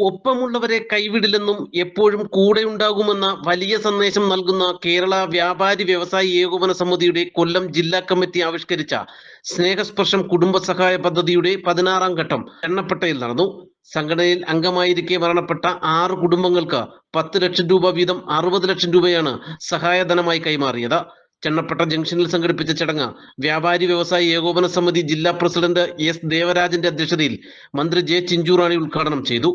ഒപ്പമുള്ളവരെ കൈവിടില്ലെന്നും എപ്പോഴും കൂടെയുണ്ടാകുമെന്ന വലിയ സന്ദേശം നൽകുന്ന കേരള വ്യാപാരി വ്യവസായി ഏകോപന സമിതിയുടെ കൊല്ലം ജില്ലാ കമ്മിറ്റി ആവിഷ്കരിച്ച സ്നേഹസ്പർശം കുടുംബസഹായ പദ്ധതിയുടെ 16ാം ഘട്ടം ചെന്നപ്പട്ടയിൽ നടന്നു. സംഘടനയിൽ അംഗമായിരിക്കെ മരണപ്പെട്ട 6 കുടുംബങ്ങൾക്ക് 10 ലക്ഷം രൂപ വീതം 60 ലക്ഷം രൂപയാണ് സഹായധനമായി കൈമാറിയത്. ചെന്നപ്പട്ട ജംഗ്ഷനിൽ സംഘടിപ്പിച്ച ചടങ്ങ് വ്യാപാരി വ്യവസായി ഏകോപന സമിതി ജില്ലാ പ്രസിഡന്റ് എസ് ദേവരാജന്റെ അധ്യക്ഷതയിൽ മന്ത്രി ജെ ചിഞ്ചുറാണി ഉദ്ഘാടനം ചെയ്തു.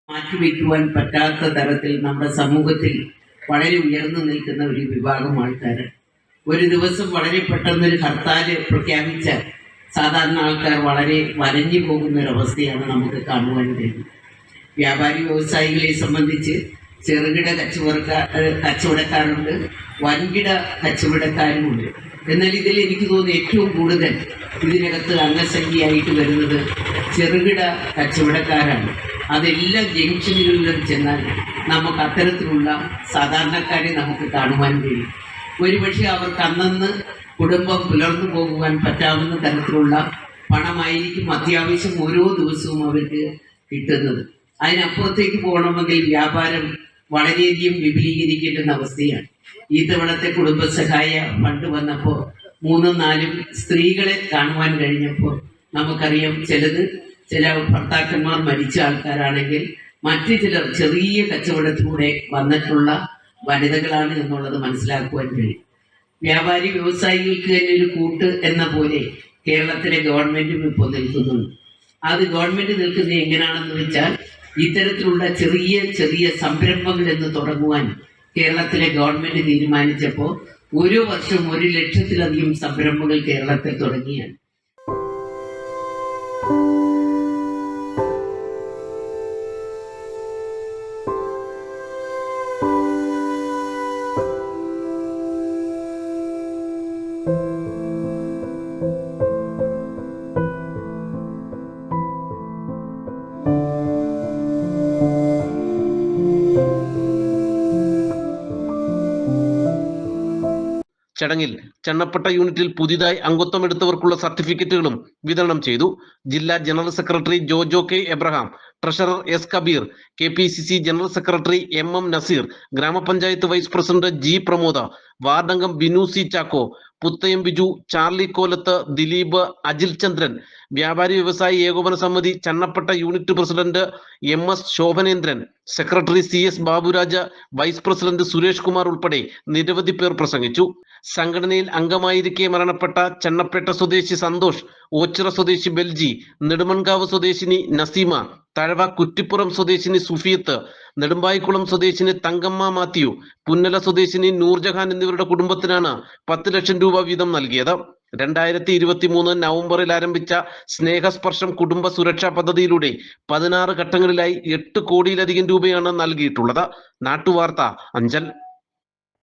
മാറ്റിവെക്കുവാൻ പറ്റാത്ത തരത്തിൽ നമ്മുടെ സമൂഹത്തിൽ വളരെ ഉയർന്നു നിൽക്കുന്ന ഒരു വിഭാഗം ആൾക്കാർ ഒരു ദിവസം വളരെ പെട്ടെന്നൊരു ഹർത്താൽ പ്രഖ്യാപിച്ചാൽ സാധാരണ ആൾക്കാർ വളരെ വലഞ്ഞു പോകുന്ന ഒരവസ്ഥയാണ് നമുക്ക് കാണുവാൻ കഴിയുന്നത്. വ്യാപാരി വ്യവസായികളെ സംബന്ധിച്ച് ചെറുകിട കച്ചവടക്കാരുണ്ട്, വൻകിട കച്ചവടക്കാരുമുണ്ട്. എന്നാൽ ഇതിൽ എനിക്ക് തോന്നുന്നു ഏറ്റവും കൂടുതൽ ഇതിനകത്ത് അംഗസംഖ്യയായിട്ട് വരുന്നത് ചെറുകിട കച്ചവടക്കാരാണ്. അതെല്ലാ ജംഗ്ഷനുകളിലും ചെന്നാൽ നമുക്ക് അത്തരത്തിലുള്ള സാധാരണക്കാരെ നമുക്ക് കാണുവാൻ കഴിയും. ഒരുപക്ഷെ അവർക്ക് അന്നന്ന് കുടുംബം പുലർന്നു പോകുവാൻ പറ്റാവുന്ന തരത്തിലുള്ള പണമായിരിക്കും അത്യാവശ്യം ഓരോ ദിവസവും അവർക്ക് കിട്ടുന്നത്. അതിനപ്പുറത്തേക്ക് പോകണമെങ്കിൽ വ്യാപാരം വളരെയധികം വിപുലീകരിക്കേണ്ടുന്ന അവസ്ഥയാണ്. ഈ തവണത്തെ കുടുംബസഹായ ഫണ്ട് വന്നപ്പോൾ 3-4 സ്ത്രീകളെ കാണുവാൻ കഴിഞ്ഞപ്പോൾ നമുക്കറിയാം, ചില ഭർത്താക്കന്മാർ മരിച്ച ആൾക്കാരാണെങ്കിൽ മറ്റു ചിലർ ചെറിയ കച്ചവടത്തിലൂടെ വന്നിട്ടുള്ള വനിതകളാണ് എന്നുള്ളത് മനസ്സിലാക്കുവാൻ കഴിയും. വ്യാപാരി വ്യവസായികൾക്ക് തന്നെ ഒരു കൂട്ട് എന്ന പോലെ കേരളത്തിലെ ഗവൺമെന്റും ഇപ്പോൾ നിൽക്കുന്നുണ്ട്. അത് ഗവൺമെന്റ് നിൽക്കുന്നത് എങ്ങനെയാണെന്ന് വെച്ചാൽ, ഇത്തരത്തിലുള്ള ചെറിയ ചെറിയ സംരംഭങ്ങൾ എന്ന് തുടങ്ങുവാൻ കേരളത്തിലെ ഗവൺമെന്റ് തീരുമാനിച്ചപ്പോൾ ഓരോ വർഷം 1 ലക്ഷത്തിലധികം സംരംഭങ്ങൾ കേരളത്തിൽ തുടങ്ങിയാണ്. ചടങ്ങിൽ ചെന്നപ്പട്ട യൂണിറ്റിൽ പുതിയതായി അംഗത്വം എടുത്തവർക്കുള്ള സർട്ടിഫിക്കറ്റുകളും വിതരണം ചെയ്തു. ജില്ലാ general secretary Jojo K Abraham, treasurer S Kabeer, KPCC general secretary MM Naseer, ഗ്രാമപഞ്ചായത്ത് വൈസ് പ്രസിഡന്റ് G പ്രമോദ, വാർഡംഗം ബിനു സി ചാക്കോ, പുത്തയം ബിജു, ചാർലി കോലത്ത്, ദിലീപ്, അജിൽ ചന്ദ്രൻ, വ്യാപാരി വ്യവസായി ഏകോപന സമിതി Chennappatta unit president MS Shobhanendran, secretary CS Baburaj, vice president Suresh Kumar ഉൾപ്പെടെ നിരവധി പേർ പ്രസംഗിച്ചു. സംഘടനയിൽ അംഗമായിരിക്കെ മരണപ്പെട്ട ചെന്നപ്പേട്ട സ്വദേശി സന്തോഷ്, ഓച്ചിറ സ്വദേശി ബെൽജി, നെടുമൺകാവ് സ്വദേശിനി നസീമ, തഴവ കുറ്റിപ്പുറം സ്വദേശിനി സുഫിയത്ത്, നെടുമ്പായിക്കുളം സ്വദേശിനി തങ്കമ്മ മാത്യു, പുന്നല സ്വദേശിനി നൂർജഹാൻ എന്നിവരുടെ കുടുംബത്തിനാണ് 10 ലക്ഷം രൂപ വീതം നൽകിയത്. 2023 നവംബറിൽ ആരംഭിച്ച സ്നേഹസ്പർശം കുടുംബ സുരക്ഷാ പദ്ധതിയിലൂടെ 16 ഘട്ടങ്ങളിലായി 8 കോടിയിലധികം രൂപയാണ് നൽകിയിട്ടുള്ളത്. നാട്ടുവാർത്ത, അഞ്ചൽ.